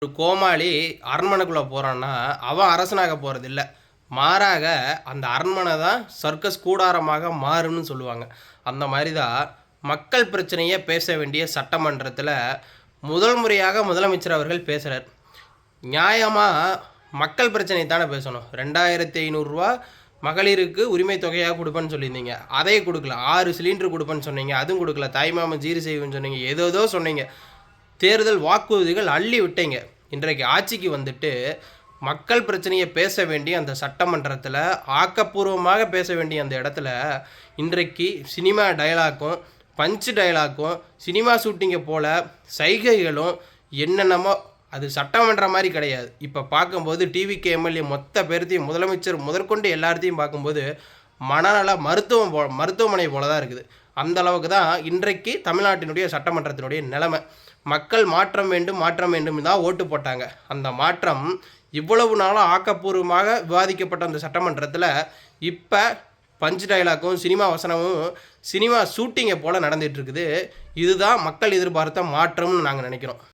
ஒரு கோமாளி அரண்மனைக்குள்ள போறான்னா, அவன் அரசனாக போறதில்ல. மாறாக அந்த அரண்மனை தான் சர்க்கஸ் கூடாரமாக மாறும்னு சொல்லுவாங்க. அந்த மாரி தான் மக்கள் பிரச்சனைய பேச வேண்டிய சட்டமன்றத்தில முதல் முறையாக முதலமைச்சர் அவர்கள் பேசுறார். நியாயமா மக்கள் பிரச்சனை தானே பேசணும். ரூ. 2500 மகளிருக்கு உரிமை தொகையா குடுப்பேன்னு சொல்லியிருந்தீங்க. அதையும் குடுக்கல. 6 சிலிண்டர் குடுப்பேன்னு சொன்னீங்க. அதுவும் குடுக்கல. தாய்மாமன் சீர் செய்வேன்னு சொன்னீங்க. ஏதேதோ சொன்னீங்க. தேர்தல் வாக்குறுதிகள் அள்ளி விட்டீங்க. இன்றைக்கு ஆட்சிக்கு வந்துட்டு மக்கள் பிரச்சனையை பேச வேண்டிய அந்த சட்டமன்றத்தில் ஆக்கப்பூர்வமாக பேச வேண்டிய அந்த இடத்துல இன்றைக்கு சினிமா டயலாக்கும் பஞ்சு டயலாக்கும் சினிமா ஷூட்டிங்கை போல சைகைகளும் என்னென்னமோ அது சட்டமன்றம் மாதிரி கிடையாது. இப்போ பார்க்கும்போது டிவிக்கு எம்எல்ஏ மொத்த பேர்த்தையும் முதலமைச்சர் முதற்கொண்டு எல்லாத்தையும் பார்க்கும்போது மனநல மருத்துவமனை போல தான் இருக்குது. அந்த அளவுக்கு தான் இன்றைக்கு தமிழ்நாட்டினுடைய சட்டமன்றத்தினுடைய நிலைமை. மக்கள் மாற்றம் வேண்டும் மாற்றம் வேண்டும் தான் ஓட்டு போட்டாங்க. அந்த மாற்றம் இவ்வளவு நாளாக ஆக்கப்பூர்வமாக விவாதிக்கப்பட்ட அந்த சட்டமன்றத்தில் இப்போ பஞ்ச் டயலாக்கும் சினிமா வசனமும் சினிமா ஷூட்டிங்கை போல் நடந்துகிட்டு இருக்குது. இதுதான் மக்கள் எதிர்பார்த்த மாற்றம்னு நாங்கள் நினைக்கிறோம்.